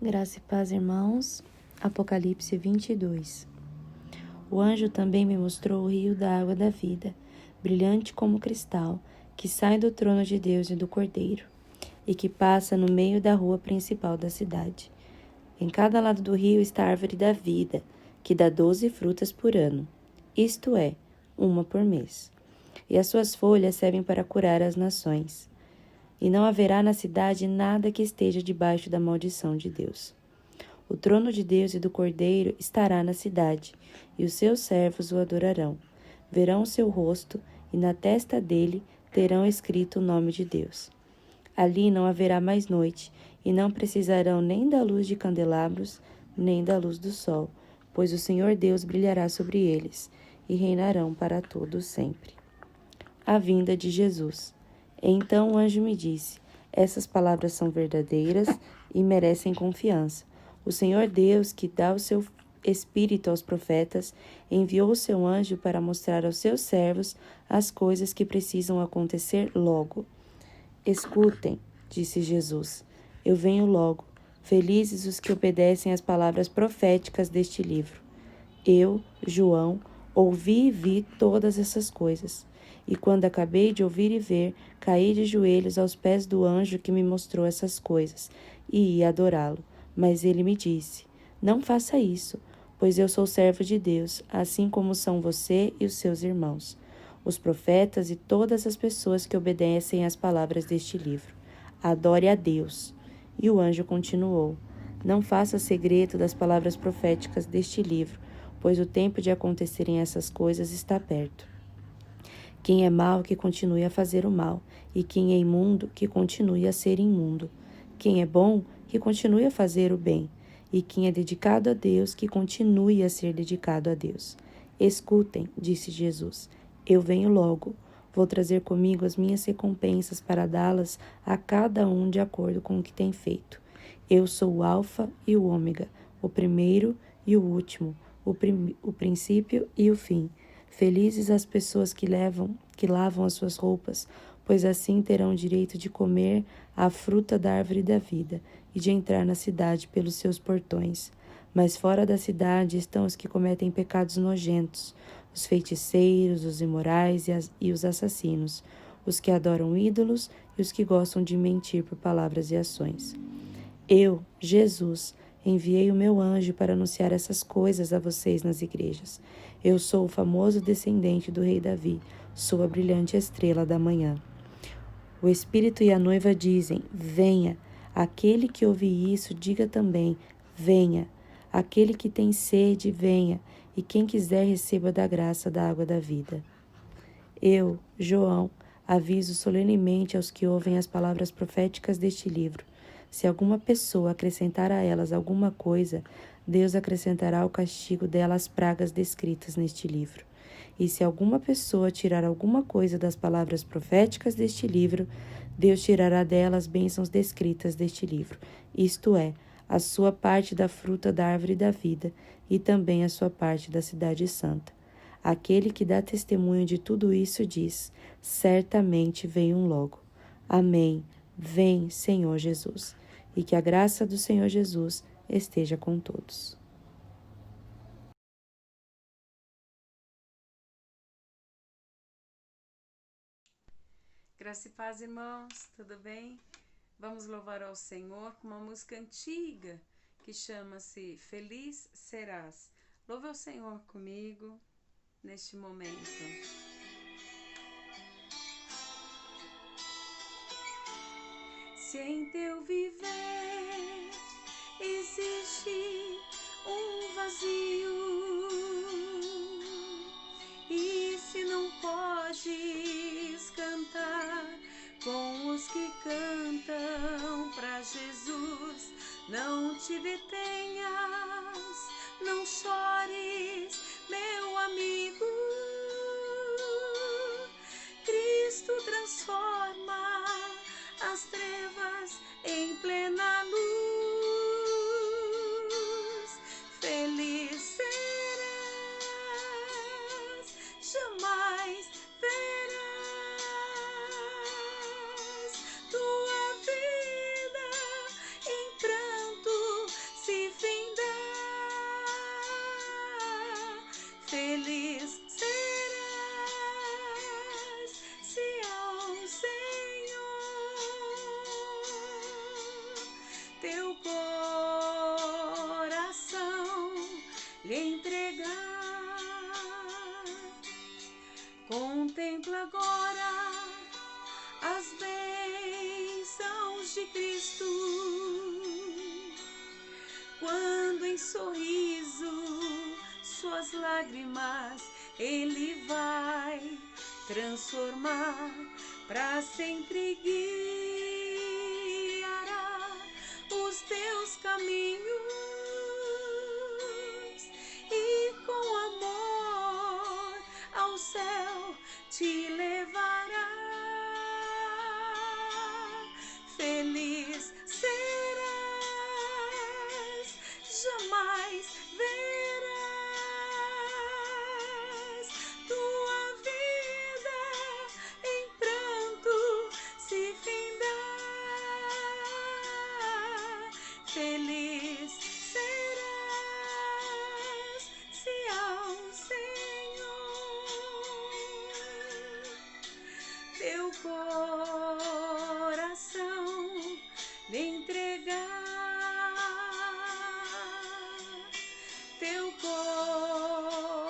Graça e paz, irmãos. Apocalipse 22. O anjo também me mostrou o rio da água da vida, brilhante como cristal, que sai do trono de Deus e do Cordeiro, e que passa no meio da rua principal da cidade. Em cada lado do rio está a árvore da vida, que dá 12 frutas por ano, isto é, uma por mês. E as suas folhas servem para curar as nações. E não haverá na cidade nada que esteja debaixo da maldição de Deus. O trono de Deus e do Cordeiro estará na cidade, e os seus servos o adorarão. Verão o seu rosto, e na testa dele terão escrito o nome de Deus. Ali não haverá mais noite, e não precisarão nem da luz de candelabros, nem da luz do sol, pois o Senhor Deus brilhará sobre eles, e reinarão para todo sempre. A vinda de Jesus. Então o anjo me disse: essas palavras são verdadeiras e merecem confiança. O Senhor Deus, que dá o seu Espírito aos profetas, enviou o seu anjo para mostrar aos seus servos as coisas que precisam acontecer logo. Escutem, disse Jesus, eu venho logo. Felizes os que obedecem às palavras proféticas deste livro. Eu, João, ouvi e vi todas essas coisas. E quando acabei de ouvir e ver, caí de joelhos aos pés do anjo que me mostrou essas coisas, e ia adorá-lo. Mas ele me disse: não faça isso, pois eu sou servo de Deus, assim como são você e os seus irmãos, os profetas e todas as pessoas que obedecem às palavras deste livro. Adore a Deus. E o anjo continuou: não faça segredo das palavras proféticas deste livro, pois o tempo de acontecerem essas coisas está perto. Quem é mau, que continue a fazer o mal, e quem é imundo, que continue a ser imundo. Quem é bom, que continue a fazer o bem, e quem é dedicado a Deus, que continue a ser dedicado a Deus. Escutem, disse Jesus, eu venho logo. Vou trazer comigo as minhas recompensas para dá-las a cada um de acordo com o que tem feito. Eu sou o Alfa e o Ômega, o primeiro e o último, o princípio e o fim. Felizes as pessoas que lavam as suas roupas, pois assim terão o direito de comer a fruta da árvore da vida e de entrar na cidade pelos seus portões. Mas fora da cidade estão os que cometem pecados nojentos, os feiticeiros, os imorais e os assassinos, os que adoram ídolos e os que gostam de mentir por palavras e ações. Eu, Jesus, enviei o meu anjo para anunciar essas coisas a vocês nas igrejas. Eu sou o famoso descendente do rei Davi, sou a brilhante estrela da manhã. O Espírito e a noiva dizem: venha. Aquele que ouve isso, diga também: venha. Aquele que tem sede, venha. E quem quiser, receba da graça da água da vida. Eu, João, aviso solenemente aos que ouvem as palavras proféticas deste livro. Se alguma pessoa acrescentar a elas alguma coisa, Deus acrescentará o castigo delas pragas descritas neste livro. E se alguma pessoa tirar alguma coisa das palavras proféticas deste livro, Deus tirará delas as bênçãos descritas deste livro, isto é, a sua parte da fruta da árvore da vida e também a sua parte da cidade santa. Aquele que dá testemunho de tudo isso diz: certamente venho logo. Amém. Vem, Senhor Jesus. E que a graça do Senhor Jesus esteja com todos. Graça e paz, irmãos, tudo bem? Vamos louvar ao Senhor com uma música antiga que chama-se Feliz Serás. Louve ao Senhor comigo neste momento. Se em teu viver existe um vazio, e se não podes cantar com os que cantam pra Jesus, não te detenhas, não chores, meu amigo. Cristo transforma as trevas em plena luz. Feliz serás, jamais verás tua vida em pranto teu coração lhe entregar. Contempla agora as bênçãos de Cristo, quando em sorriso suas lágrimas Ele vai transformar, para sempre guiará os teus caminhos e com amor ao céu te levará. Feliz serás, jamais verás tua vida em pranto se findar. Feliz serás se ao Senhor teu coração lhe entregar. Teu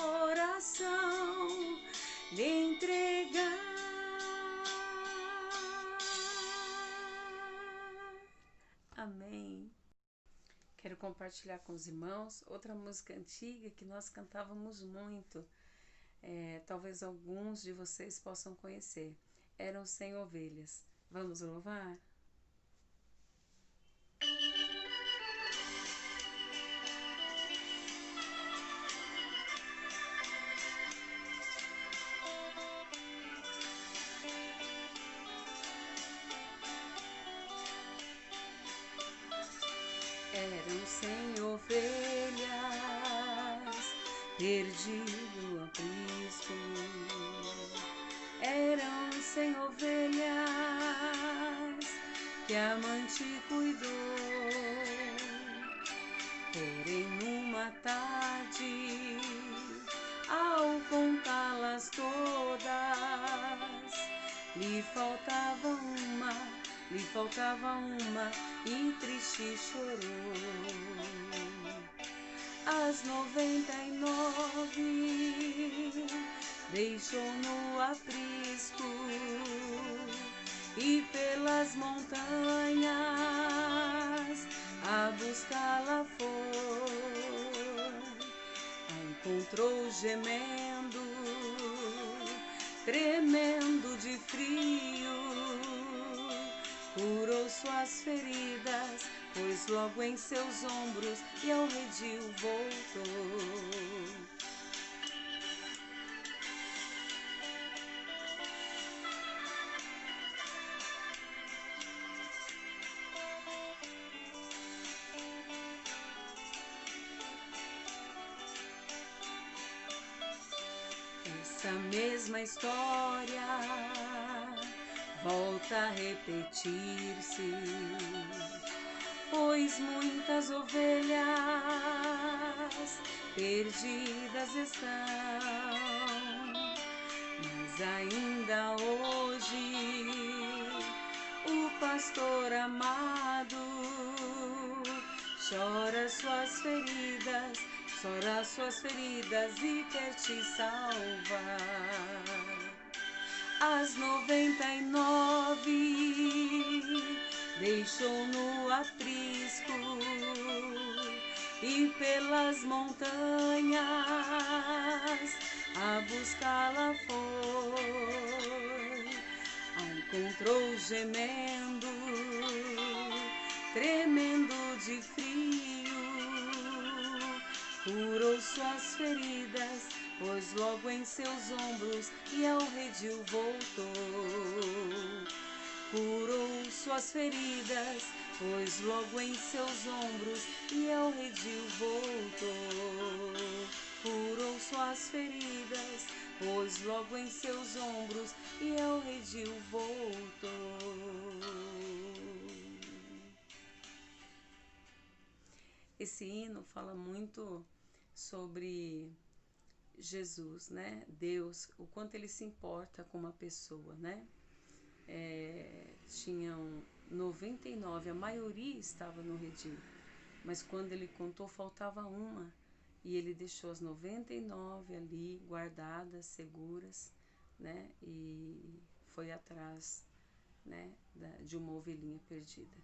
coração lhe entregar. Amém. Quero compartilhar com os irmãos outra música antiga que nós cantávamos muito. Talvez alguns de vocês possam conhecer. Eram 100 ovelhas. Vamos louvar? Eram 100 ovelhas, perdido o aprisco. Eram 100 ovelhas que a mãe te cuidou. Porém, numa tarde, ao contá-las todas, lhe faltava uma e triste chorou. As 99 deixou no aprisco e pelas montanhas a buscá-la foi. A encontrou gemendo, tremendo de frio, curou suas feridas, pôs logo em seus ombros e ao redil voltou. Essa mesma história volta a repetir-se, pois muitas ovelhas perdidas estão, mas ainda hoje o pastor amado chora suas feridas e quer te salvar. As 99 deixou no aprisco e pelas montanhas a buscá-la foi. A encontrou gemendo, tremendo de frio, curou suas feridas, pôs logo em seus ombros e ao redil voltou. Curou suas feridas, pôs logo em seus ombros e ao redil voltou. Curou suas feridas, pôs logo em seus ombros e ao redil voltou. Esse hino fala muito sobre Jesus, né? Deus, o quanto ele se importa com uma pessoa, né? Tinham 99, a maioria estava no redil. Mas quando ele contou, faltava uma. E ele deixou as 99 ali, guardadas, seguras, né? E foi atrás, né, de uma ovelhinha perdida,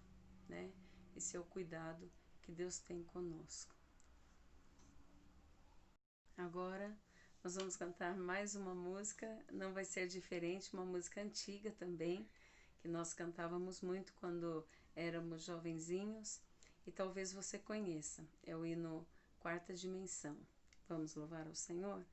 né? Esse é o cuidado que Deus tem conosco. Agora nós vamos cantar mais uma música, não vai ser diferente, uma música antiga também, que nós cantávamos muito quando éramos jovenzinhos, e talvez você conheça, é o hino Quarta Dimensão. Vamos louvar ao Senhor?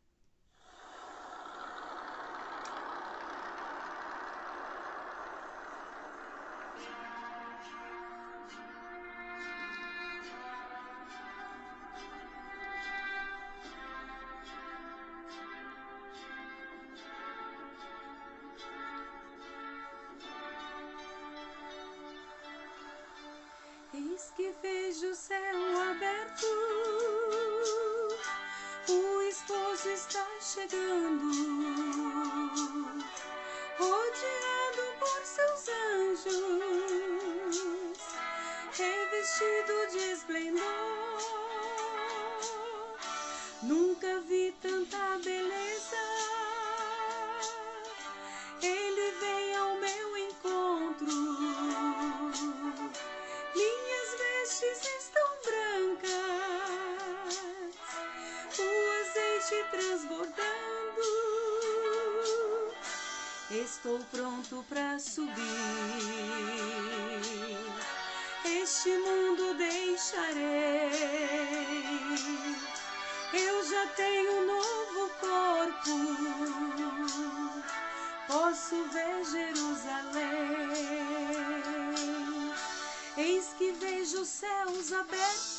Eis que vejo o céu aberto, o esposo está chegando, rodeado por seus anjos, revestido de esplendor. Nunca vi tanta beleza, ele vem ao meu encontro. Minhas vestes estão brancas, o azeite transbordando. Estou pronto para subir, este mundo deixarei. Eu já tenho um novo corpo, posso ver Jerusalém. Eis que vejo os céus abertos,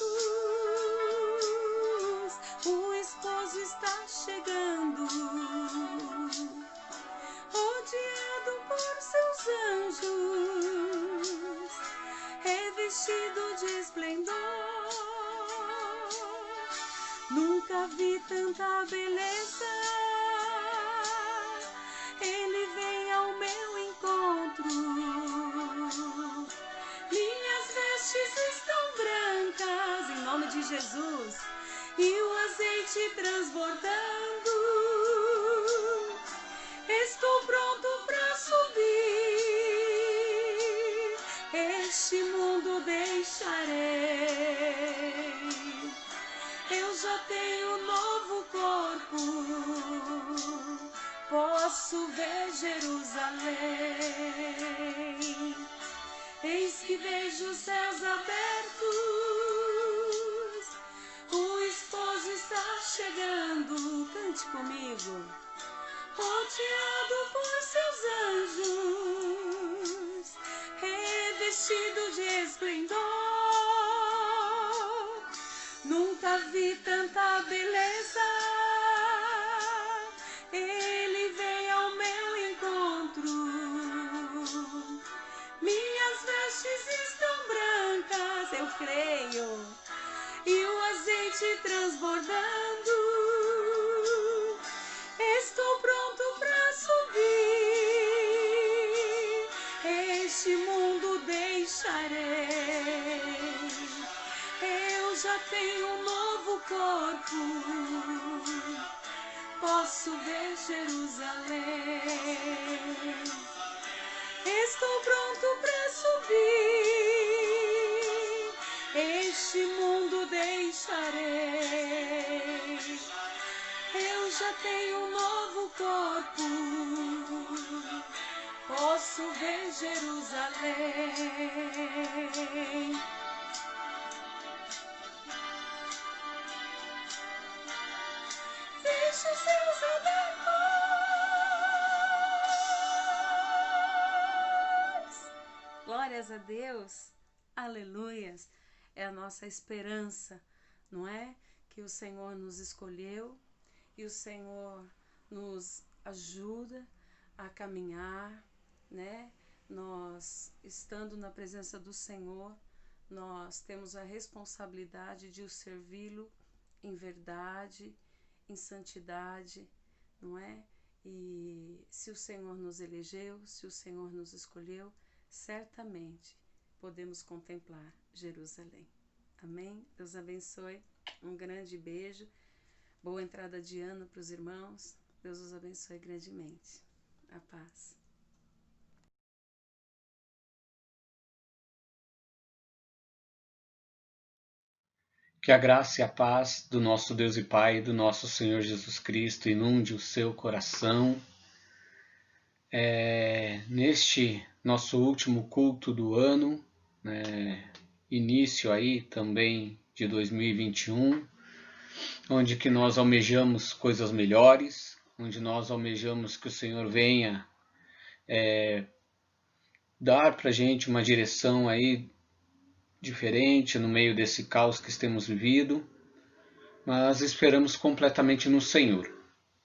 o esposo está chegando, rodeado por seus anjos, revestido de esplendor. Nunca vi tanta beleza, ele vem ao meu encontro. Minhas vestes estão brancas, em nome de Jesus, e o azeite transbordando. Estou pronto para subir, este mundo deixarei. Eu já tenho um novo corpo, posso ver Jerusalém. Eis que vejo os céus abertos, o esposo está chegando. Cante comigo. Rodeado por seus anjos, revestido de esplendor. Nunca vi tanta beleza, ele vem ao meu encontro. Minhas vestes estão brancas, eu creio, e o azeite transbordando. Estou pronto para subir, este mundo deixarei. Eu já tenho um novo corpo, posso ver Jerusalém. Estou pronto para subir, este mundo deixarei. Eu já tenho um novo corpo, posso ver Jerusalém. Deixa os céus abertos. Glórias a Deus, aleluias. É a nossa esperança, não é? Que o Senhor nos escolheu e o Senhor nos ajuda a caminhar, né? Nós, estando na presença do Senhor, nós temos a responsabilidade de o servi-lo em verdade, em santidade, não é? E se o Senhor nos elegeu, se o Senhor nos escolheu, certamente podemos contemplar Jerusalém. Amém? Deus abençoe. Um grande beijo. Boa entrada de ano para os irmãos. Deus os abençoe grandemente. A paz. Que a graça e a paz do nosso Deus e Pai e do nosso Senhor Jesus Cristo inunde o seu coração. Neste nosso último culto do ano, início aí também de 2021, onde que nós almejamos coisas melhores, onde nós almejamos que o Senhor venha dar para a gente uma direção aí diferente no meio desse caos que temos vivido, mas esperamos completamente no Senhor,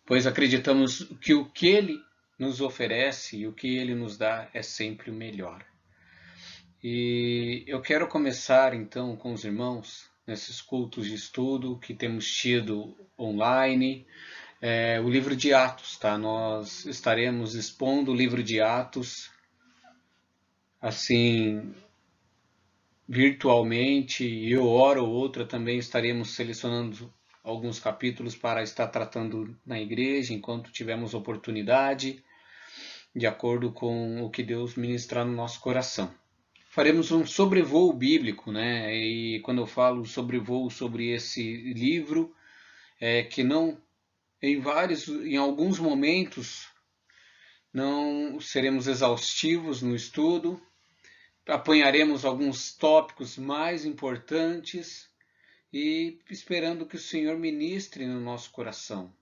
pois acreditamos que o que Ele nos oferece e o que Ele nos dá é sempre o melhor. E eu quero começar então com os irmãos, nesses cultos de estudo que temos tido online, o livro de Atos, tá? Nós estaremos expondo o livro de Atos, assim, virtualmente, e hora ou outra também estaremos selecionando alguns capítulos para estar tratando na igreja, enquanto tivermos oportunidade, de acordo com o que Deus ministrar no nosso coração. Faremos um sobrevoo bíblico, né? E quando eu falo sobrevoo sobre esse livro, que não, em alguns momentos, não seremos exaustivos no estudo, apanharemos alguns tópicos mais importantes e esperando que o Senhor ministre no nosso coração.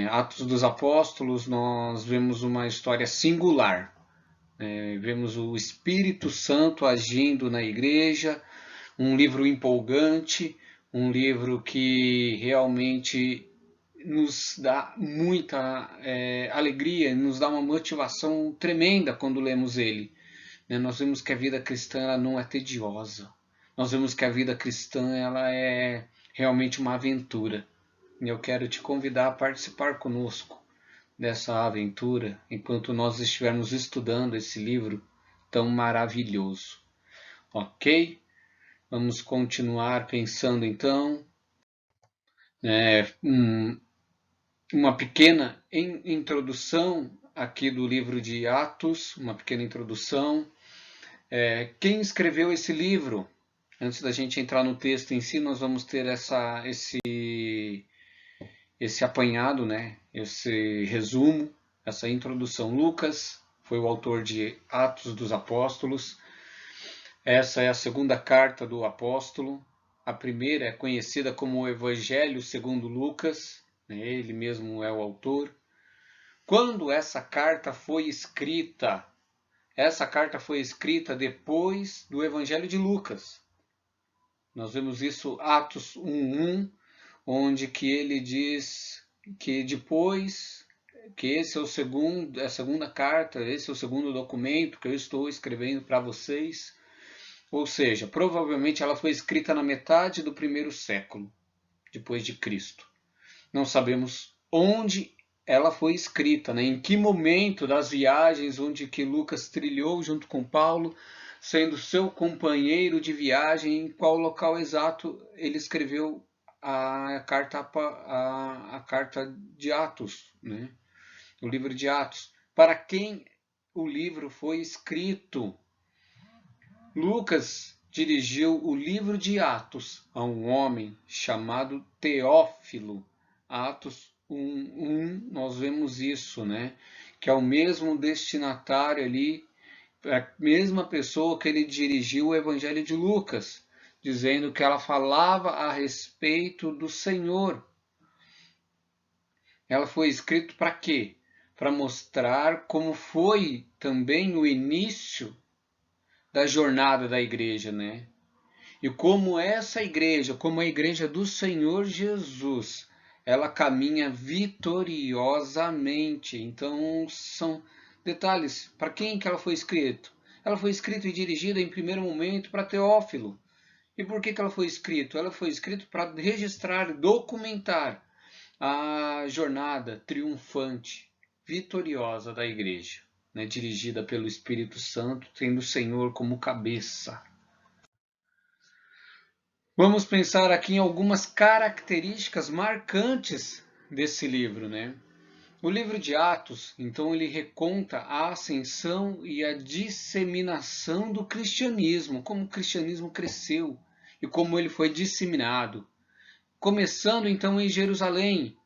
Atos dos Apóstolos, nós vemos uma história singular. Vemos o Espírito Santo agindo na igreja, um livro empolgante, um livro que realmente nos dá muita alegria, nos dá uma motivação tremenda quando lemos ele. Nós vemos que a vida cristã ela não é tediosa. Nós vemos que a vida cristã ela é realmente uma aventura. E eu quero te convidar a participar conosco dessa aventura enquanto nós estivermos estudando esse livro tão maravilhoso. Ok? Vamos continuar pensando então. Uma pequena introdução aqui do livro de Atos, uma pequena introdução. Quem escreveu esse livro? Antes da gente entrar no texto em si, nós vamos ter esse apanhado, esse resumo, essa introdução. Lucas foi o autor de Atos dos Apóstolos. Essa é a segunda carta do apóstolo. A primeira é conhecida como o Evangelho segundo Lucas, ele mesmo é o autor. Quando essa carta foi escrita? Essa carta foi escrita depois do Evangelho de Lucas. Nós vemos isso Atos 1:1, onde que ele diz que depois que esse é a segunda carta, esse é o segundo documento que eu estou escrevendo para vocês. Ou seja, provavelmente ela foi escrita na metade do primeiro século depois de Cristo. Não sabemos onde ela foi escrita, em que momento das viagens onde que Lucas trilhou junto com Paulo, sendo seu companheiro de viagem, em qual local exato ele escreveu a carta de Atos, o livro de Atos. Para quem o livro foi escrito? Lucas dirigiu o livro de Atos a um homem chamado Teófilo. Atos 1:1, nós vemos isso, que é o mesmo destinatário ali, a mesma pessoa que ele dirigiu o Evangelho de Lucas, dizendo que ela falava a respeito do Senhor. Ela foi escrita para quê? Para mostrar como foi também o início da jornada da igreja, E como essa igreja, como a igreja do Senhor Jesus, ela caminha vitoriosamente. Então, são detalhes. Para quem que ela foi escrita? Ela foi escrita e dirigida em primeiro momento para Teófilo. E por que ela foi escrita? Ela foi escrita para registrar, documentar a jornada triunfante, vitoriosa da igreja. né, dirigida pelo Espírito Santo, tendo o Senhor como cabeça. Vamos pensar aqui em algumas características marcantes desse livro, né? O livro de Atos, então, ele reconta a ascensão e a disseminação do cristianismo, como o cristianismo cresceu e como ele foi disseminado. Começando, então, em Jerusalém,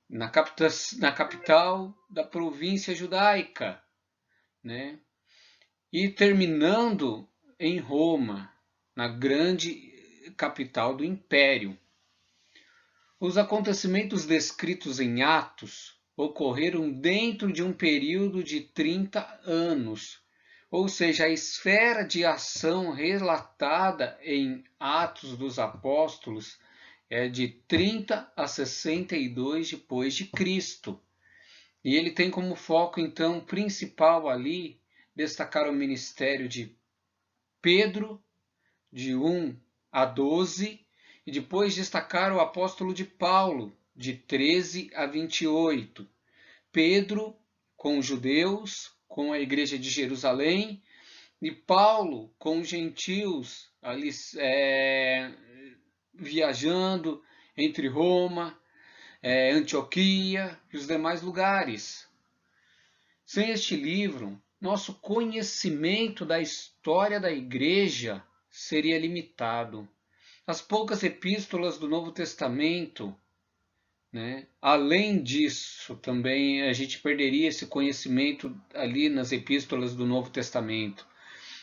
na capital da província judaica, né? E terminando em Roma, na grande capital do Império. Os acontecimentos descritos em Atos ocorreram dentro de um período de 30 anos, ou seja, a esfera de ação relatada em Atos dos Apóstolos é de 30 a 62 depois de Cristo. E ele tem como foco, então, principal ali, destacar o ministério de Pedro, de 1 a 12, e depois destacar o apóstolo de Paulo, de 13 a 28. Pedro com os judeus, com a igreja de Jerusalém, e Paulo com os gentios, ali viajando entre Roma, Antioquia e os demais lugares. Sem este livro, nosso conhecimento da história da igreja seria limitado. As poucas epístolas do Novo Testamento, né? Além disso, também a gente perderia esse conhecimento ali nas epístolas do Novo Testamento.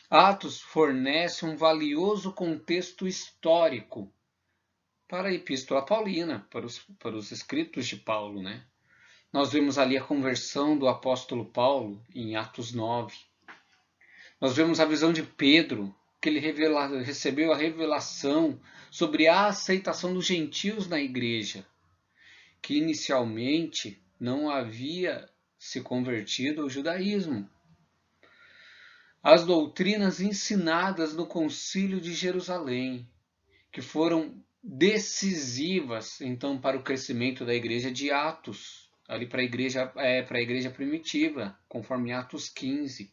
Atos fornece um valioso contexto histórico para a epístola paulina, para os escritos de Paulo, né? Nós vemos ali a conversão do apóstolo Paulo em Atos 9. Nós vemos a visão de Pedro, que ele recebeu a revelação sobre a aceitação dos gentios na igreja, que inicialmente não havia se convertido ao judaísmo. As doutrinas ensinadas no Concílio de Jerusalém, que foram decisivas, então, para o crescimento da igreja de Atos, ali para a igreja primitiva, conforme Atos 15.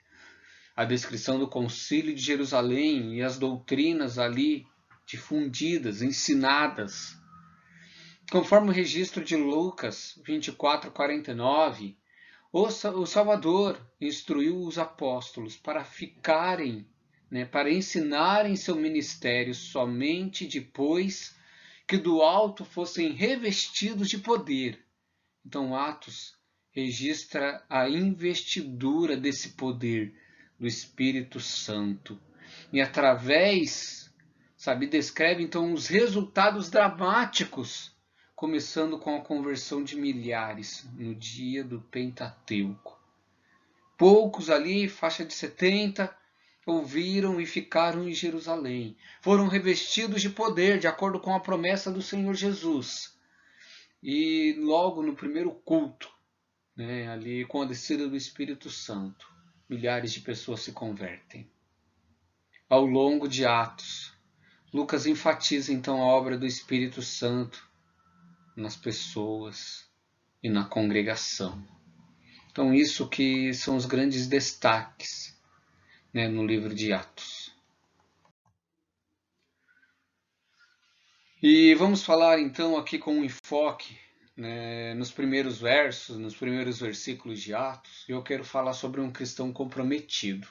A descrição do Concílio de Jerusalém e as doutrinas ali difundidas, ensinadas. Conforme o registro de Lucas 24:49, o Salvador instruiu os apóstolos para ficarem, para ensinarem seu ministério somente depois que do alto fossem revestidos de poder. Então, Atos registra a investidura desse poder do Espírito Santo. E através, descreve então os resultados dramáticos, começando com a conversão de milhares no dia do Pentateuco. Poucos ali, faixa de 70, ouviram e ficaram em Jerusalém. Foram revestidos de poder, de acordo com a promessa do Senhor Jesus. E logo no primeiro culto, ali com a descida do Espírito Santo, milhares de pessoas se convertem. Ao longo de Atos, Lucas enfatiza então a obra do Espírito Santo nas pessoas e na congregação. Então isso que são os grandes destaques, no livro de Atos. E vamos falar então aqui com um enfoque nos primeiros versos, nos primeiros versículos de Atos. Eu quero falar sobre um cristão comprometido.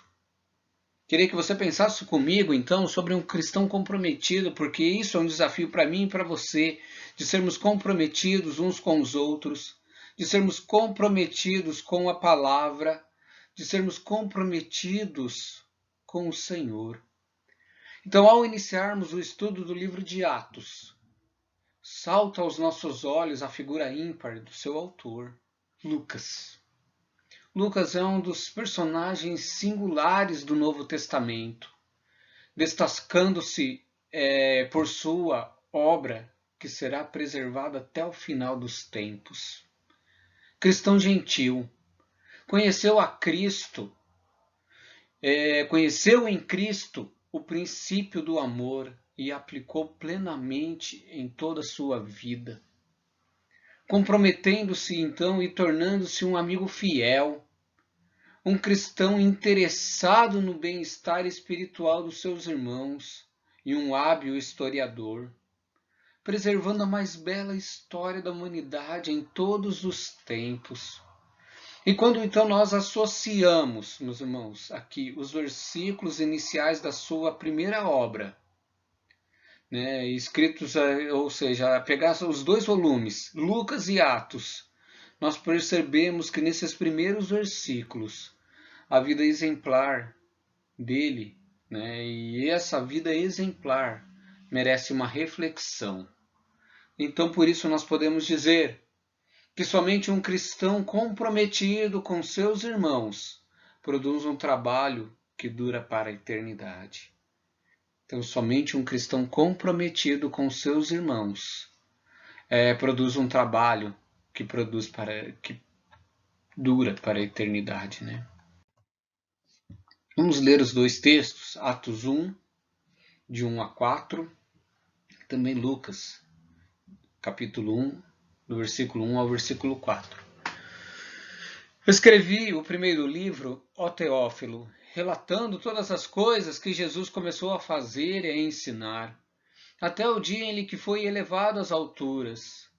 Queria que você pensasse comigo, então, sobre um cristão comprometido, porque isso é um desafio para mim e para você, de sermos comprometidos uns com os outros, de sermos comprometidos com a palavra, de sermos comprometidos com o Senhor. Então, ao iniciarmos o estudo do livro de Atos, salta aos nossos olhos a figura ímpar do seu autor, Lucas. Lucas é um dos personagens singulares do Novo Testamento, destacando-se por sua obra que será preservada até o final dos tempos. Cristão gentil, conheceu a Cristo, conheceu em Cristo o princípio do amor e aplicou plenamente em toda a sua vida, comprometendo-se então e tornando-se um amigo fiel, um cristão interessado no bem-estar espiritual dos seus irmãos e um hábil historiador, preservando a mais bela história da humanidade em todos os tempos. E quando então nós associamos, meus irmãos, aqui os versículos iniciais da sua primeira obra, né, escritos, ou seja, pegar os dois volumes, Lucas e Atos, nós percebemos que nesses primeiros versículos, a vida exemplar dele, né, e essa vida exemplar merece uma reflexão. Então, por isso, nós podemos dizer que somente um cristão comprometido com seus irmãos produz um trabalho que dura para a eternidade. Então, somente um cristão comprometido com seus irmãos produz um trabalho que dura para a eternidade, né? Vamos ler os dois textos, Atos 1, de 1 a 4, também Lucas, capítulo 1, do versículo 1 ao versículo 4. Eu escrevi o primeiro livro, ó Teófilo, relatando todas as coisas que Jesus começou a fazer e a ensinar, até o dia em que foi elevado às alturas,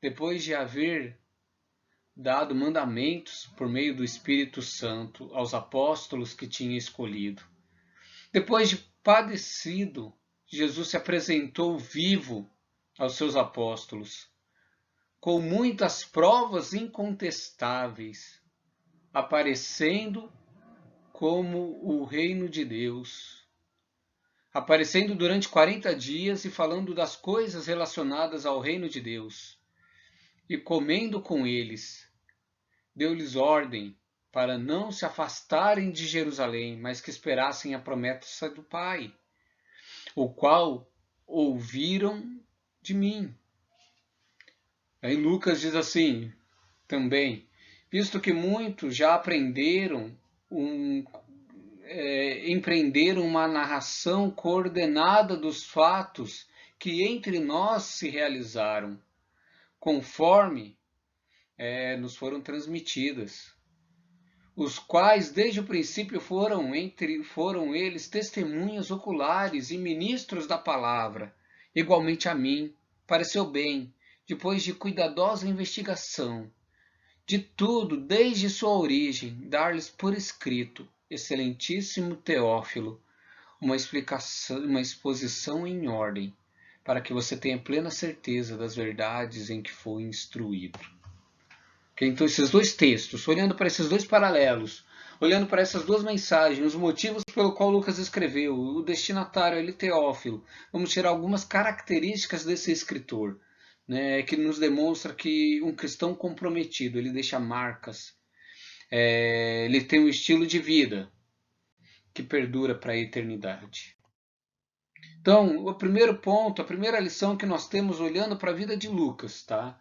depois de haver dado mandamentos por meio do Espírito Santo aos apóstolos que tinha escolhido. Depois de padecido, Jesus se apresentou vivo aos seus apóstolos, com muitas provas incontestáveis, aparecendo como o reino de Deus, aparecendo durante 40 dias e falando das coisas relacionadas ao reino de Deus, e comendo com eles. Deu-lhes ordem para não se afastarem de Jerusalém, mas que esperassem a promessa do Pai, o qual ouviram de mim. Aí Lucas diz assim, também, visto que muitos já empreenderam uma narração coordenada dos fatos que entre nós se realizaram, conforme nos foram transmitidas, os quais desde o princípio foram eles testemunhas oculares e ministros da palavra. Igualmente a mim pareceu bem, depois de cuidadosa investigação de tudo desde sua origem, dar-lhes por escrito, excelentíssimo Teófilo, uma exposição em ordem, para que você tenha plena certeza das verdades em que foi instruído. Então, esses dois textos, olhando para esses dois paralelos, olhando para essas duas mensagens, os motivos pelo qual Lucas escreveu, o destinatário ali, Teófilo, vamos tirar algumas características desse escritor, né, que nos demonstra que um cristão comprometido, ele deixa marcas, ele tem um estilo de vida que perdura para a eternidade. Então, o primeiro ponto, a primeira lição que nós temos olhando para a vida de Lucas, tá,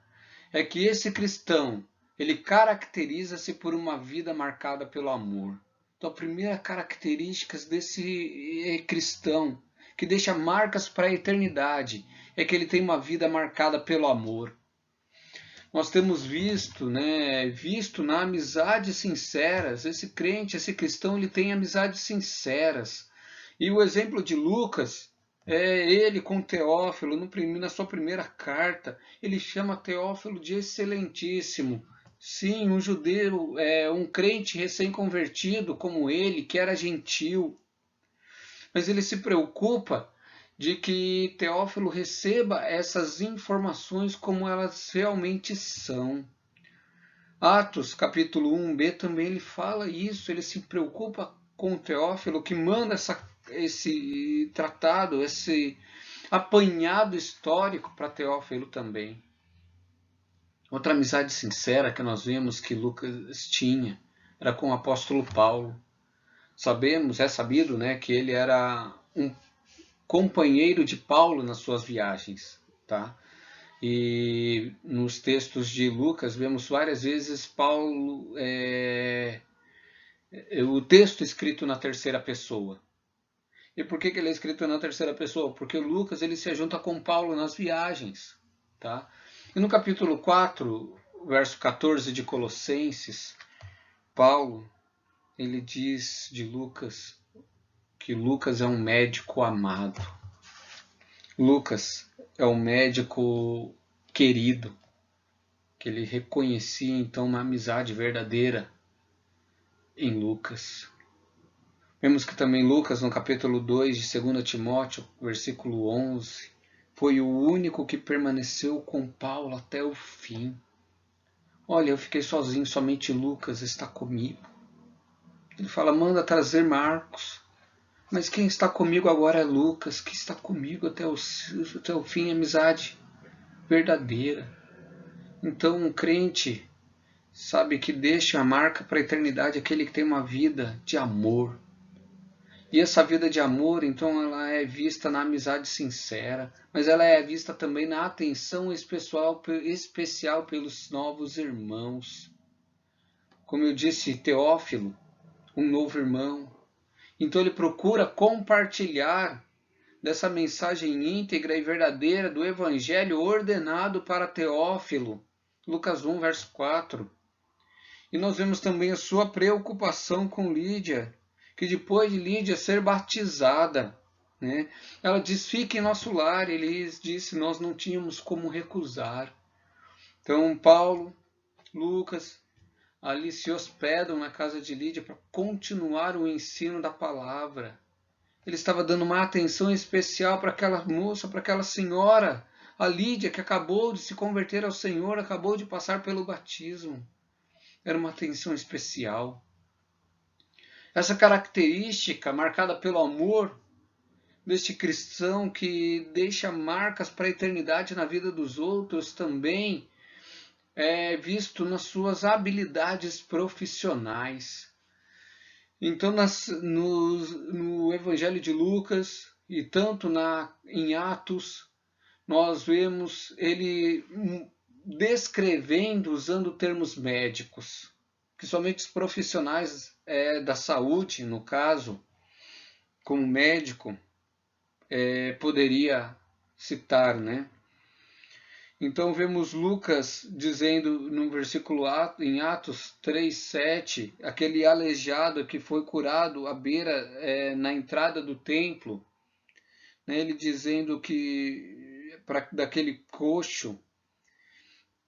é que esse cristão, ele caracteriza-se por uma vida marcada pelo amor. Então, a primeira característica desse cristão, que deixa marcas para a eternidade, é que ele tem uma vida marcada pelo amor. Nós temos visto na amizades sinceras, esse crente, esse cristão, ele tem amizades sinceras. E o exemplo de Lucas, ele com Teófilo, na sua primeira carta, ele chama Teófilo de excelentíssimo. Sim, um judeu, um crente recém-convertido como ele, que era gentil. Mas ele se preocupa de que Teófilo receba essas informações como elas realmente são. Atos, capítulo 1b, também ele fala isso, ele se preocupa com Teófilo, que manda esse tratado, esse apanhado histórico para Teófilo também. Outra amizade sincera que nós vemos que Lucas tinha era com o apóstolo Paulo. É sabido, né, que ele era um companheiro de Paulo nas suas viagens, tá? E nos textos de Lucas vemos várias vezes Paulo, o texto escrito na terceira pessoa. E por que ele é escrito na terceira pessoa? Porque Lucas ele se junta com Paulo nas viagens, tá? E no capítulo 4, verso 14 de Colossenses, Paulo, ele diz de Lucas que Lucas é um médico amado. Lucas é um médico querido, que ele reconhecia então uma amizade verdadeira em Lucas. Vemos que também Lucas, no capítulo 2 de 2 Timóteo, versículo 11, foi o único que permaneceu com Paulo até o fim. Olha, eu fiquei sozinho, somente Lucas está comigo. Ele fala, manda trazer Marcos. Mas quem está comigo agora é Lucas, que está comigo até o fim, amizade verdadeira. Então um crente sabe que deixa a marca para a eternidade aquele que tem uma vida de amor. E essa vida de amor, então, ela é vista na amizade sincera, mas ela é vista também na atenção especial pelos novos irmãos. Como eu disse, Teófilo, um novo irmão. Então ele procura compartilhar dessa mensagem íntegra e verdadeira do Evangelho ordenado para Teófilo. Lucas 1, verso 4. E nós vemos também a sua preocupação com Lídia, que depois de Lídia ser batizada, né, ela diz, fique em nosso lar. Ele disse, nós não tínhamos como recusar. Então Paulo, Lucas, ali se hospedam na casa de Lídia para continuar o ensino da palavra. Ele estava dando uma atenção especial para aquela moça, para aquela senhora, a Lídia, que acabou de se converter ao Senhor, acabou de passar pelo batismo. Era uma atenção especial. Essa característica, marcada pelo amor deste cristão que deixa marcas para a eternidade na vida dos outros, também é visto nas suas habilidades profissionais. Então, no Evangelho de Lucas e tanto em Atos, nós vemos ele descrevendo, usando termos médicos, que somente os profissionais da saúde, no caso, como médico, poderia citar, né? Então vemos Lucas dizendo no versículo em Atos 3:7, aquele aleijado que foi curado à beira, na entrada do templo, né, ele dizendo que daquele coxo,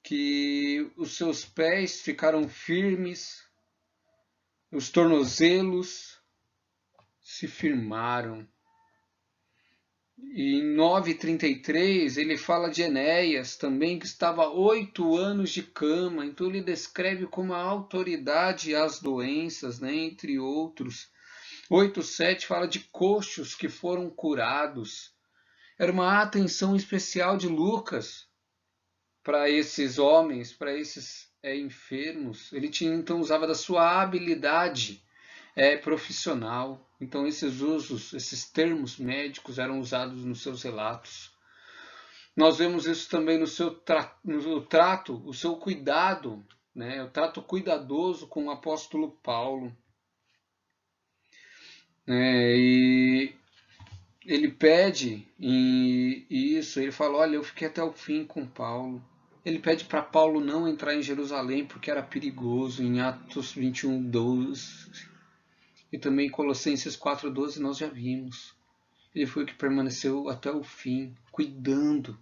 que os seus pés ficaram firmes, os tornozelos se firmaram. E em 9:33 ele fala de Enéas também, que estava 8 anos de cama. Então ele descreve como a autoridade às doenças, né, entre outros. 8:7 fala de coxos que foram curados. Era uma atenção especial de Lucas para esses homens, para esses enfermos. Ele então usava da sua habilidade profissional. Então esses usos, esses termos médicos eram usados nos seus relatos. Nós vemos isso também no seu trato, o seu cuidado, né, o trato cuidadoso com o apóstolo Paulo. E ele pede isso, ele fala, olha, eu fiquei até o fim com Paulo. Ele pede para Paulo não entrar em Jerusalém porque era perigoso, em Atos 21:12. E também em Colossenses 4:12 nós já vimos. Ele foi o que permaneceu até o fim, cuidando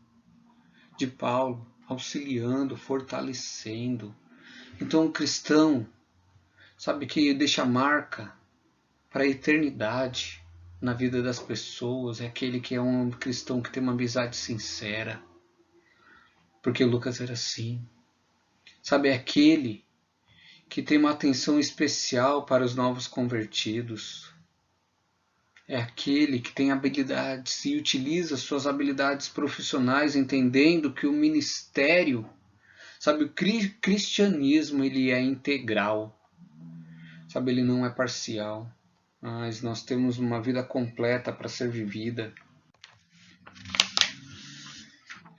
de Paulo, auxiliando, fortalecendo. Então o cristão, sabe, que deixa marca para a eternidade na vida das pessoas, é aquele que é um cristão que tem uma amizade sincera. Porque Lucas era assim. Sabe, é aquele que tem uma atenção especial para os novos convertidos. É aquele que tem habilidades e utiliza suas habilidades profissionais, entendendo que o ministério, sabe, o cristianismo, ele é integral. Sabe, ele não é parcial. Mas nós temos uma vida completa para ser vivida.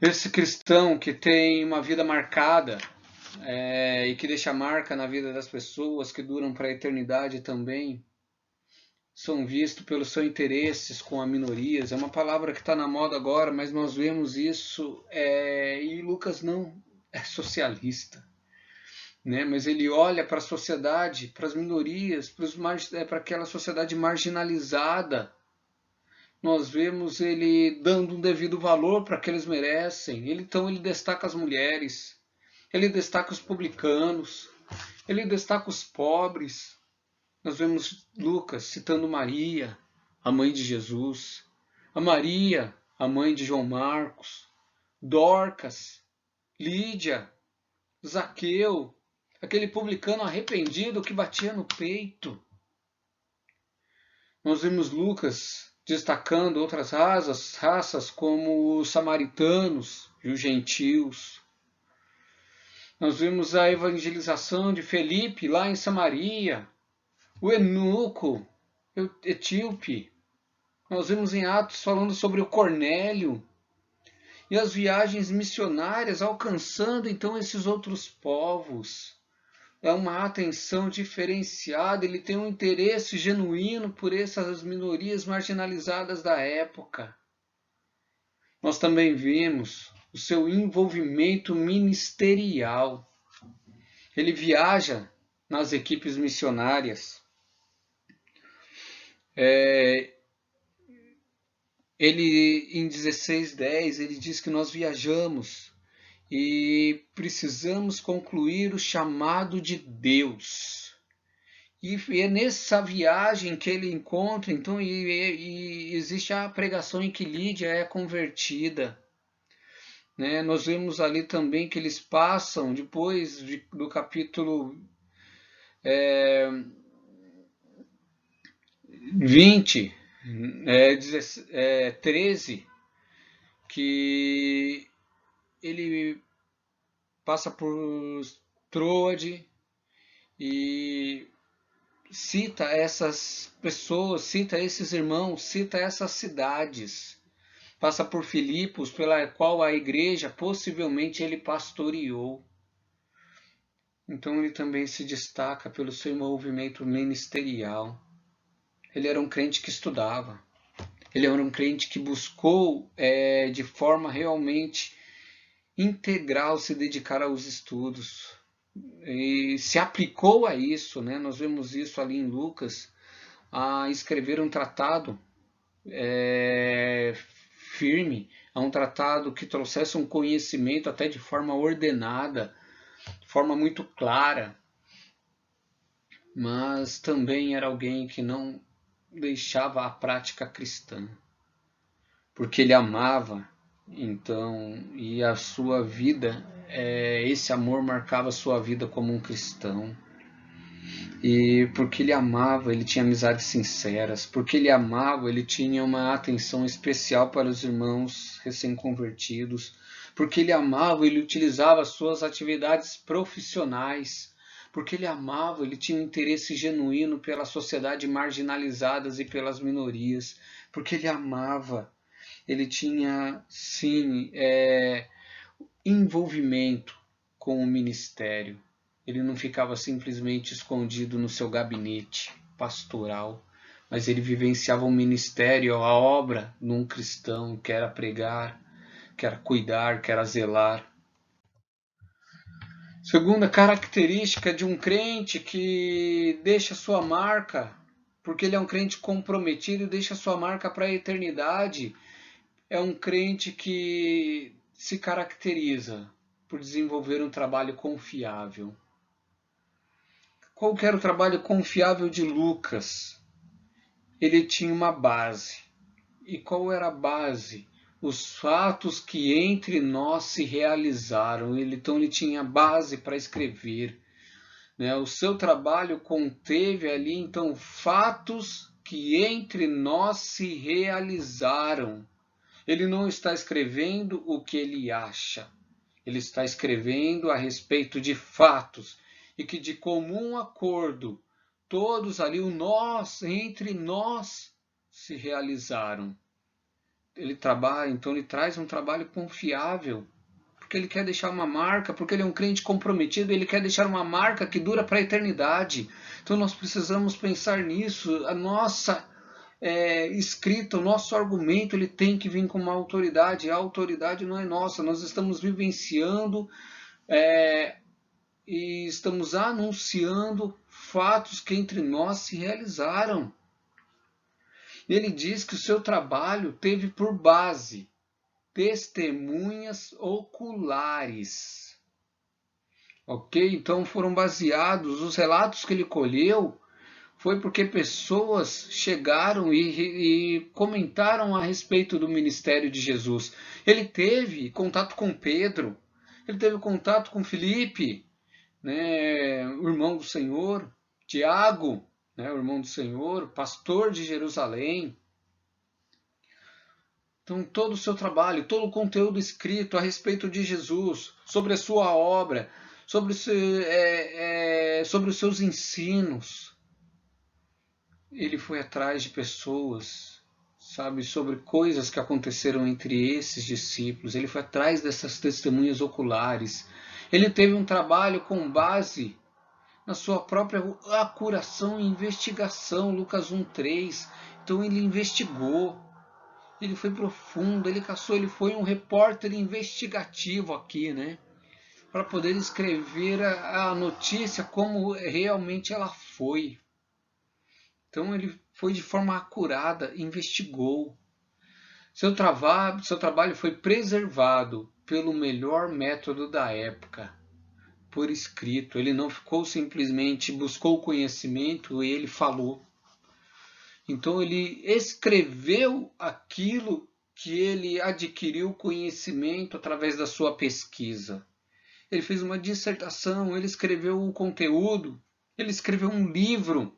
Esse cristão que tem uma vida marcada, e que deixa marca na vida das pessoas, que duram para a eternidade também, são vistos pelos seus interesses com as minorias. É uma palavra que está na moda agora, mas nós vemos isso, e Lucas não é socialista. né? Mas ele olha para a sociedade, para as minorias, para aquela sociedade marginalizada. Nós vemos ele dando um devido valor para que eles merecem. Então ele destaca as mulheres, ele destaca os publicanos, ele destaca os pobres. Nós vemos Lucas citando Maria, a mãe de Jesus, a Maria, a mãe de João Marcos, Dorcas, Lídia, Zaqueu, aquele publicano arrependido que batia no peito. Nós vemos Lucas destacando outras raças como os samaritanos e os gentios. Nós vemos a evangelização de Felipe lá em Samaria, o eunuco etíope. Nós vemos em Atos falando sobre o Cornélio e as viagens missionárias alcançando então esses outros povos. É uma atenção diferenciada, ele tem um interesse genuíno por essas minorias marginalizadas da época. Nós também vimos o seu envolvimento ministerial. Ele viaja nas equipes missionárias. Ele, em 16:10, ele diz que nós viajamos e precisamos concluir o chamado de Deus. E é nessa viagem que ele encontra, então, e existe a pregação em que Lídia é convertida. Né? Nós vemos ali também que eles passam, depois do capítulo 20, 13, que ele passa por Troade e cita essas pessoas, cita esses irmãos, cita essas cidades. Passa por Filipos, pela qual a igreja possivelmente ele pastoreou. Então ele também se destaca pelo seu envolvimento ministerial. Ele era um crente que estudava. Ele era um crente que buscou de forma realmente integral se dedicar aos estudos. E se aplicou a isso, né? Nós vemos isso ali em Lucas, a escrever um tratado firme, a um tratado que trouxesse um conhecimento até de forma ordenada, de forma muito clara. Mas também era alguém que não deixava a prática cristã, porque ele amava, então, e a sua vida, esse amor marcava a sua vida como um cristão. E porque ele amava, ele tinha amizades sinceras. Porque ele amava, ele tinha uma atenção especial para os irmãos recém-convertidos. Porque ele amava, ele utilizava as suas atividades profissionais. Porque ele amava, ele tinha um interesse genuíno pela sociedade marginalizadas e pelas minorias. Porque ele amava, ele tinha, sim, envolvimento com o ministério. Ele não ficava simplesmente escondido no seu gabinete pastoral, mas ele vivenciava um ministério, a obra num cristão, que era pregar, que era cuidar, que era zelar. Segunda característica de um crente que deixa sua marca, porque ele é um crente comprometido e deixa sua marca para a eternidade, é um crente que se caracteriza por desenvolver um trabalho confiável. Qual que era o trabalho confiável de Lucas? Ele tinha uma base. E qual era a base? Os fatos que entre nós se realizaram. Então ele tinha base para escrever. Né? O seu trabalho conteve ali, então, fatos que entre nós se realizaram. Ele não está escrevendo o que ele acha. Ele está escrevendo a respeito de fatos. E que de comum acordo, todos ali, o nós, entre nós, se realizaram. Ele trabalha, então ele traz um trabalho confiável, porque ele quer deixar uma marca, porque ele é um crente comprometido, ele quer deixar uma marca que dura para a eternidade. Então nós precisamos pensar nisso. A nossa escrita, o nosso argumento, ele tem que vir com uma autoridade. A autoridade não é nossa, nós estamos vivenciando e estamos anunciando fatos que entre nós se realizaram. Ele diz que o seu trabalho teve por base testemunhas oculares. Ok? Então foram baseados, os relatos que ele colheu foi porque pessoas chegaram e comentaram a respeito do ministério de Jesus. Ele teve contato com Pedro, ele teve contato com Filipe, né, o irmão do Senhor, Tiago, né, o irmão do Senhor, pastor de Jerusalém. Então, todo o seu trabalho, todo o conteúdo escrito a respeito de Jesus, sobre a sua obra, sobre os seus ensinos, ele foi atrás de pessoas, sabe, sobre coisas que aconteceram entre esses discípulos. Ele foi atrás dessas testemunhas oculares. Ele teve um trabalho com base na sua própria acuração e investigação, Lucas 1:3. Então ele investigou, ele foi profundo, ele caçou, ele foi um repórter investigativo aqui, né? Para poder escrever a notícia como realmente ela foi. Então ele foi de forma acurada, investigou. Seu trabalho foi preservado pelo melhor método da época, por escrito. Ele não ficou simplesmente, buscou conhecimento e ele falou. Então ele escreveu aquilo que ele adquiriu conhecimento através da sua pesquisa. Ele fez uma dissertação, ele escreveu o conteúdo, ele escreveu um livro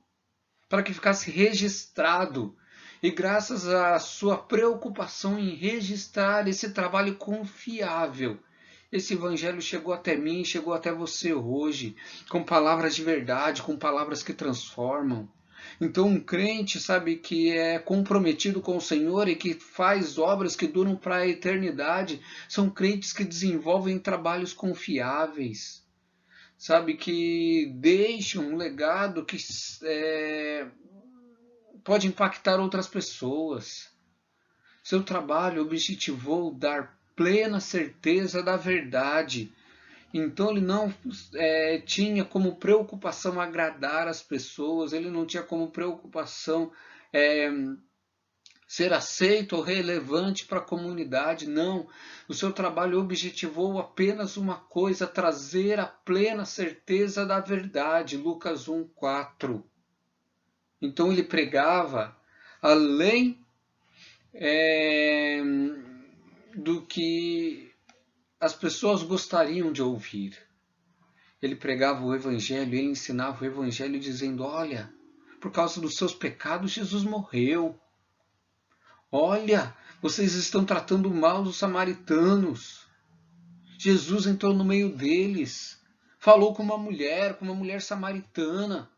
para que ficasse registrado. E graças à sua preocupação em registrar esse trabalho confiável, esse evangelho chegou até mim, chegou até você hoje, com palavras de verdade, com palavras que transformam. Então um crente, sabe, que é comprometido com o Senhor e que faz obras que duram para a eternidade, são crentes que desenvolvem trabalhos confiáveis, sabe, que deixam um legado que pode impactar outras pessoas. Seu trabalho objetivou dar plena certeza da verdade. Então ele não tinha como preocupação agradar as pessoas, ele não tinha como preocupação ser aceito ou relevante para a comunidade, não. O seu trabalho objetivou apenas uma coisa, trazer a plena certeza da verdade, Lucas 1:4. Então ele pregava além do que as pessoas gostariam de ouvir. Ele pregava o evangelho, ele ensinava o evangelho dizendo: olha, por causa dos seus pecados Jesus morreu. Olha, vocês estão tratando mal os samaritanos. Jesus entrou no meio deles, falou com uma mulher samaritana,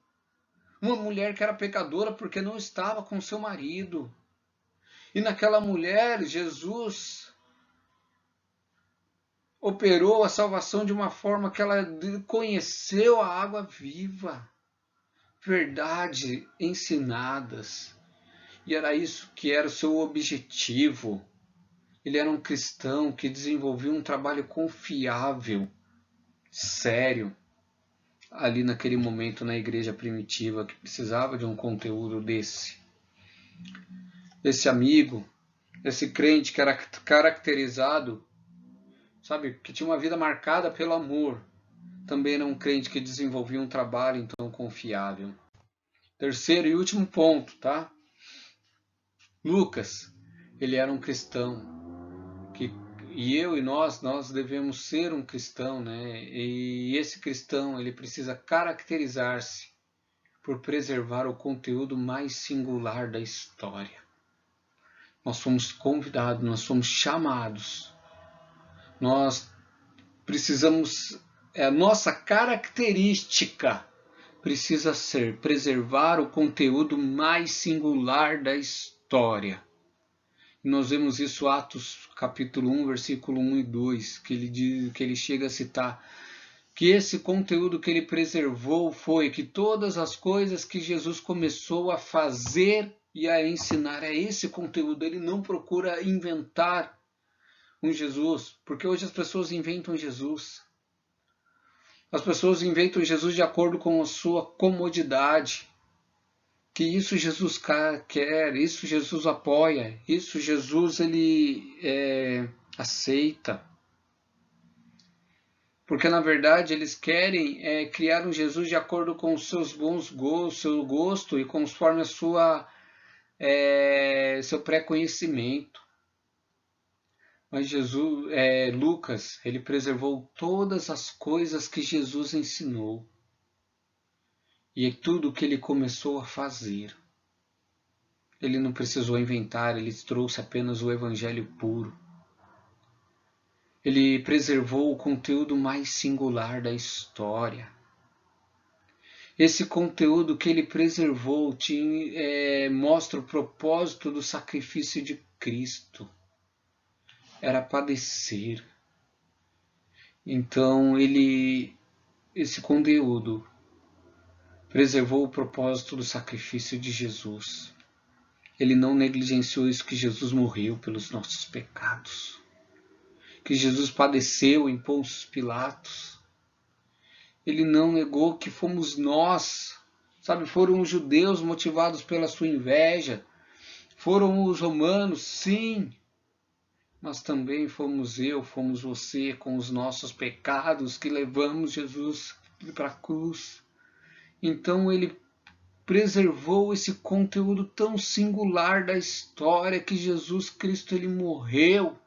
uma mulher que era pecadora porque não estava com seu marido. E naquela mulher, Jesus operou a salvação de uma forma que ela conheceu a água viva, verdade ensinadas. E era isso que era o seu objetivo. Ele era um cristão que desenvolvia um trabalho confiável, sério, ali naquele momento na igreja primitiva, que precisava de um conteúdo desse. Esse amigo, esse crente que era caracterizado, sabe, que tinha uma vida marcada pelo amor, também era um crente que desenvolvia um trabalho então confiável. Terceiro e último ponto, tá? Lucas, ele era um cristão, e eu e nós devemos ser um cristão, né? E esse cristão, ele precisa caracterizar-se por preservar o conteúdo mais singular da história. Nós somos convidados, nós somos chamados, nós precisamos, a nossa característica precisa ser preservar o conteúdo mais singular da história. Nós vemos isso Atos capítulo 1, versículo 1 e 2, que ele chega a citar que esse conteúdo que ele preservou foi que todas as coisas que Jesus começou a fazer e a ensinar, é esse conteúdo. Ele não procura inventar um Jesus, porque hoje as pessoas inventam Jesus. As pessoas inventam Jesus de acordo com a sua comodidade. Que isso Jesus quer, isso Jesus apoia, isso Jesus ele aceita. Porque na verdade eles querem criar um Jesus de acordo com os seus bons gostos, seu gosto e conforme a seu pré-conhecimento. Mas Lucas, ele preservou todas as coisas que Jesus ensinou. E é tudo que ele começou a fazer. Ele não precisou inventar, ele trouxe apenas o evangelho puro. Ele preservou o conteúdo mais singular da história. Esse conteúdo que ele preservou mostra o propósito do sacrifício de Cristo. Era padecer. Então, esse conteúdo preservou o propósito do sacrifício de Jesus. Ele não negligenciou isso, que Jesus morreu pelos nossos pecados. Que Jesus padeceu em Pôncio Pilatos. Ele não negou que fomos nós. Foram os judeus motivados pela sua inveja. Foram os romanos, sim. Mas também fomos você, com os nossos pecados, que levamos Jesus para a cruz. Então ele preservou esse conteúdo tão singular da história, que Jesus Cristo ele morreu,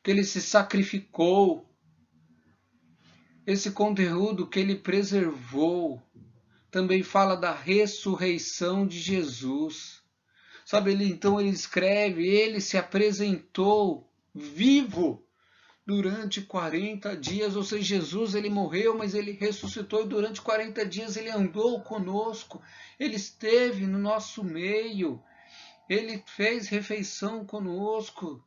que ele se sacrificou. Esse conteúdo que ele preservou também fala da ressurreição de Jesus. Então ele escreve, ele se apresentou vivo durante 40 dias, ou seja, Jesus ele morreu, mas ele ressuscitou e durante 40 dias ele andou conosco, ele esteve no nosso meio, ele fez refeição conosco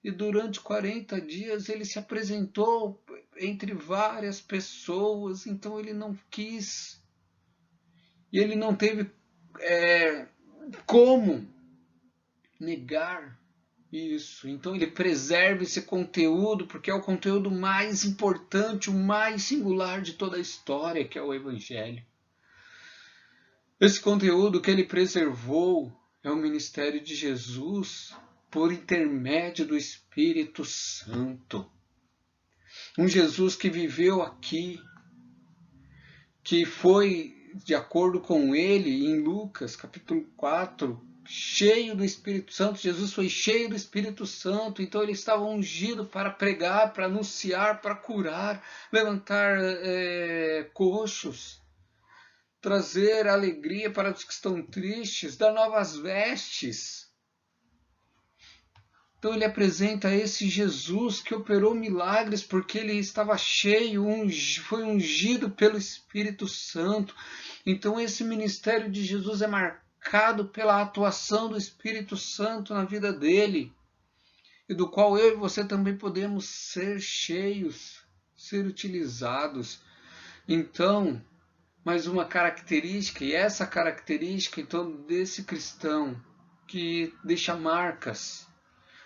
e durante 40 dias ele se apresentou entre várias pessoas. Então ele não quis e ele não teve como negar isso. Então ele preserva esse conteúdo, porque é o conteúdo mais importante, o mais singular de toda a história, que é o Evangelho. Esse conteúdo que ele preservou é o ministério de Jesus por intermédio do Espírito Santo. Um Jesus que viveu aqui, que foi, de acordo com ele, em Lucas capítulo 4, cheio do Espírito Santo. Jesus foi cheio do Espírito Santo, então ele estava ungido para pregar, para anunciar, para curar, levantar coxos, trazer alegria para os que estão tristes, dar novas vestes. Então ele apresenta esse Jesus que operou milagres porque ele estava cheio, foi ungido pelo Espírito Santo. Então esse ministério de Jesus é marcado pela atuação do Espírito Santo na vida dele, e do qual eu e você também podemos ser cheios, ser utilizados. Então, mais uma característica, e essa característica então desse cristão que deixa marcas,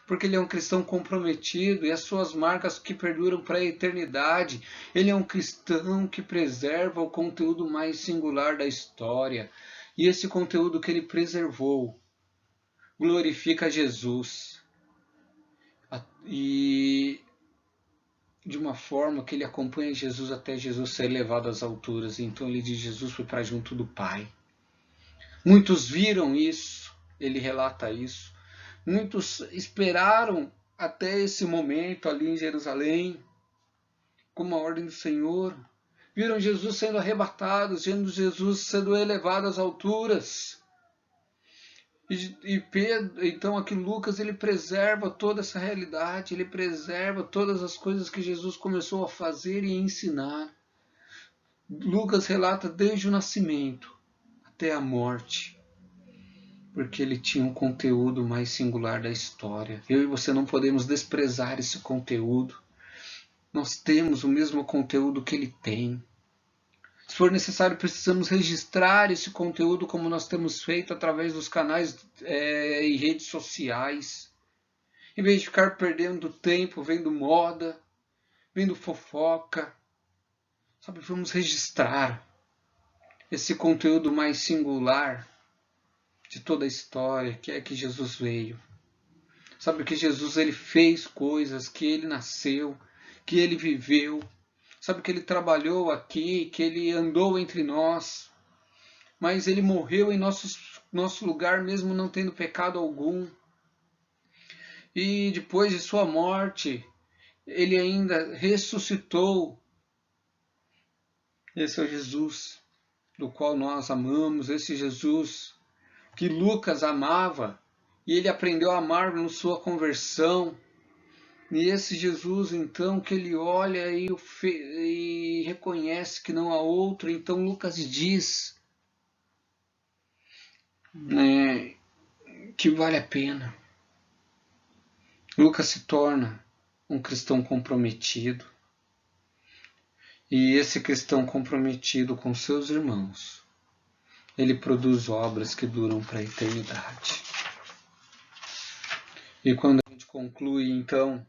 porque ele é um cristão comprometido e as suas marcas que perduram para a eternidade. Ele é um cristão que preserva o conteúdo mais singular da história. E esse conteúdo que ele preservou glorifica Jesus. E de uma forma que ele acompanha Jesus até Jesus ser levado às alturas. Então ele diz: Jesus foi para junto do Pai. Muitos viram isso, ele relata isso. Muitos esperaram até esse momento ali em Jerusalém, como a ordem do Senhor. Viram Jesus sendo arrebatado, vendo Jesus sendo elevado às alturas. E Pedro, então aqui Lucas, ele preserva toda essa realidade, ele preserva todas as coisas que Jesus começou a fazer e ensinar. Lucas relata desde o nascimento até a morte, porque ele tinha um conteúdo mais singular da história. Eu e você não podemos desprezar esse conteúdo. Nós temos o mesmo conteúdo que ele tem. Se for necessário, precisamos registrar esse conteúdo como nós temos feito através dos canais e redes sociais. Em vez de ficar perdendo tempo vendo moda, vendo fofoca, Sabe, vamos registrar esse conteúdo mais singular de toda a história, que é que Jesus veio. Sabe que Jesus ele fez coisas, que ele nasceu, que ele viveu. Sabe que ele trabalhou aqui, que ele andou entre nós. Mas ele morreu em nosso lugar, mesmo não tendo pecado algum. E depois de sua morte, ele ainda ressuscitou. Esse é o Jesus do qual nós amamos, esse Jesus que Lucas amava, e ele aprendeu a amar na sua conversão. E esse Jesus, então, que ele olha e reconhece que não há outro, então Lucas diz que vale a pena. Lucas se torna um cristão comprometido. E esse cristão comprometido com seus irmãos, ele produz obras que duram para a eternidade. E quando a gente conclui, então,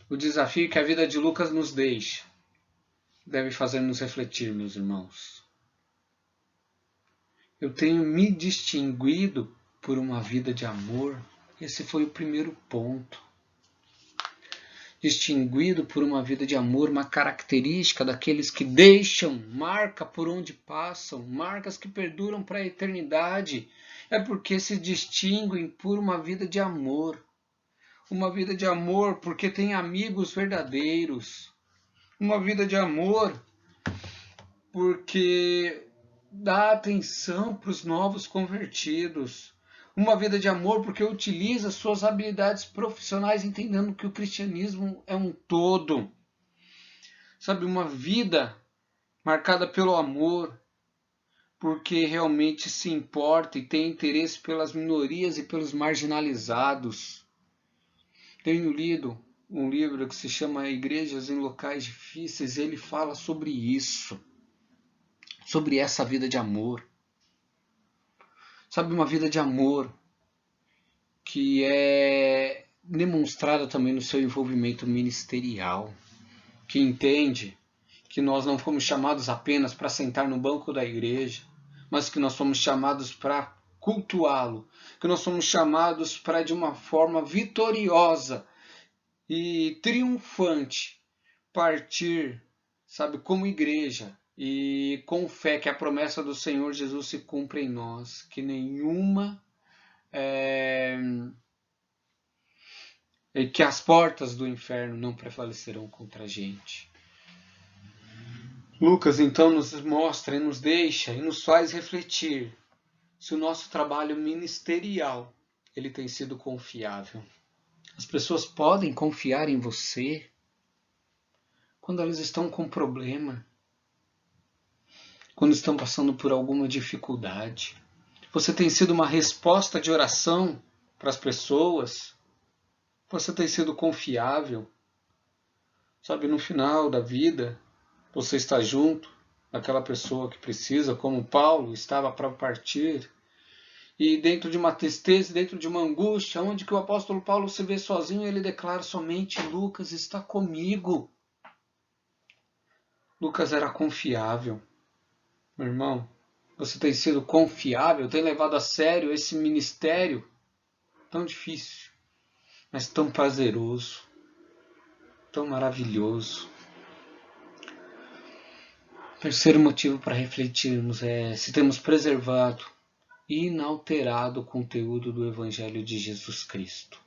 o desafio que a vida de Lucas nos deixa, deve fazer-nos refletir, meus irmãos. Eu tenho me distinguido por uma vida de amor. Esse foi o primeiro ponto. Distinguido por uma vida de amor, uma característica daqueles que deixam marca por onde passam, marcas que perduram para a eternidade. É porque se distinguem por uma vida de amor. Uma vida de amor porque tem amigos verdadeiros. Uma vida de amor porque dá atenção para os novos convertidos. Uma vida de amor porque utiliza suas habilidades profissionais, entendendo que o cristianismo é um todo. Sabe, uma vida marcada pelo amor, porque realmente se importa e tem interesse pelas minorias e pelos marginalizados. Tenho lido um livro que se chama Igrejas em Locais Difíceis, e ele fala sobre isso, sobre essa vida de amor. Sabe, uma vida de amor que é demonstrada também no seu envolvimento ministerial, que entende que nós não fomos chamados apenas para sentar no banco da igreja, mas que nós fomos chamados para cultuá-lo, que nós somos chamados para, de uma forma vitoriosa e triunfante, partir, sabe, como igreja, e com fé que a promessa do Senhor Jesus se cumpra em nós, que que as portas do inferno não prevalecerão contra a gente. Lucas então nos mostra e nos deixa e nos faz refletir se o nosso trabalho ministerial ele tem sido confiável. As pessoas podem confiar em você quando elas estão com problema, quando estão passando por alguma dificuldade. Você tem sido uma resposta de oração para as pessoas? Você tem sido confiável? Sabe, no final da vida, você está junto daquela pessoa que precisa, como Paulo estava para partir, e dentro de uma tristeza, dentro de uma angústia, onde que o apóstolo Paulo se vê sozinho, ele declara somente: Lucas está comigo. Lucas era confiável. Meu irmão, você tem sido confiável, tem levado a sério esse ministério tão difícil, mas tão prazeroso, tão maravilhoso. Terceiro motivo para refletirmos é se temos preservado e inalterado o conteúdo do Evangelho de Jesus Cristo.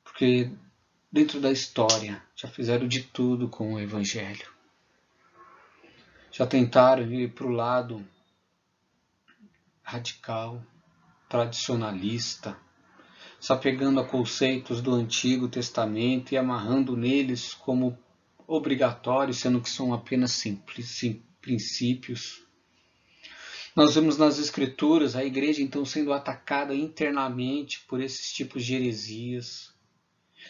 Porque dentro da história já fizeram de tudo com o Evangelho. Já tentaram ir para o lado radical, tradicionalista, se apegando a conceitos do Antigo Testamento e amarrando neles como obrigatórios, sendo que são apenas princípios. Nós vemos nas Escrituras a igreja então sendo atacada internamente por esses tipos de heresias.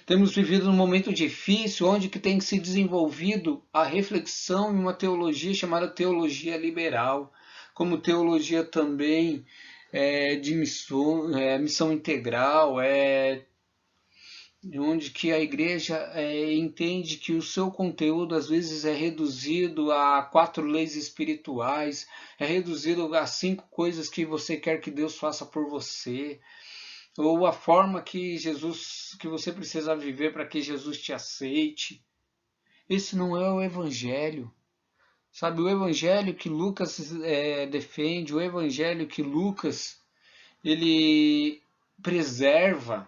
Temos vivido num momento difícil onde que tem se desenvolvido a reflexão em uma teologia chamada teologia liberal, como teologia também de missão integral, onde que a igreja entende que o seu conteúdo às vezes é reduzido a 4 leis espirituais, é reduzido a 5 coisas que você quer que Deus faça por você, ou a forma que você precisa viver para que Jesus te aceite. Esse não é o evangelho. Sabe, o evangelho que Lucas defende, o evangelho que Lucas ele preserva,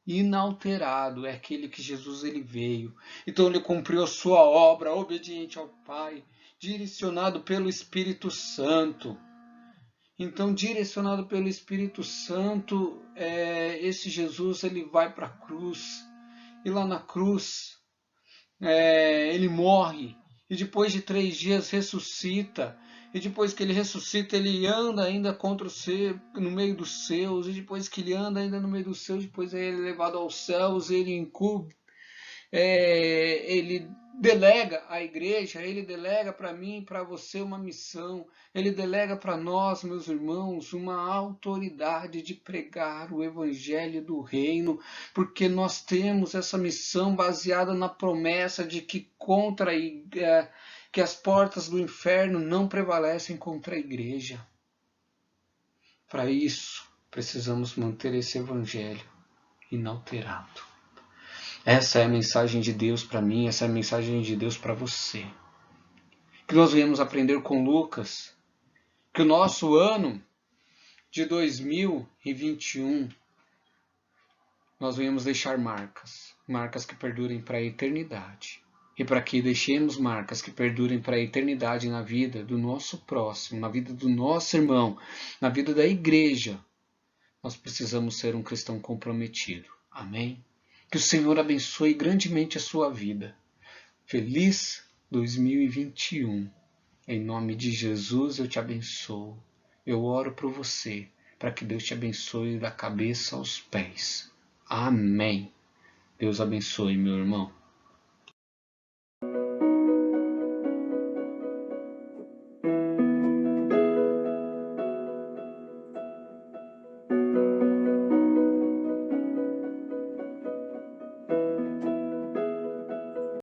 inalterado, é aquele que Jesus ele veio. Então ele cumpriu a sua obra, obediente ao Pai, direcionado pelo Espírito Santo. Então, direcionado pelo Espírito Santo, esse Jesus ele vai para a cruz. E lá na cruz, ele morre. E depois de 3 dias ressuscita. E depois que ele ressuscita, ele anda ainda no meio dos seus. E depois que ele anda ainda no meio dos seus, depois ele é levado aos céus, ele delega à igreja, ele delega para mim, para você uma missão, ele delega para nós, meus irmãos, uma autoridade de pregar o evangelho do reino, porque nós temos essa missão baseada na promessa de que que as portas do inferno não prevalecem contra a igreja. Para isso, precisamos manter esse evangelho inalterado. Essa é a mensagem de Deus para mim, essa é a mensagem de Deus para você. Que nós viemos aprender com Lucas, que o nosso ano de 2021, nós viemos deixar marcas que perdurem para a eternidade. E para que deixemos marcas que perdurem para a eternidade na vida do nosso próximo, na vida do nosso irmão, na vida da igreja, nós precisamos ser um cristão comprometido. Amém? Que o Senhor abençoe grandemente a sua vida. Feliz 2021. Em nome de Jesus eu te abençoo. Eu oro por você, para que Deus te abençoe da cabeça aos pés. Amém. Deus abençoe, meu irmão.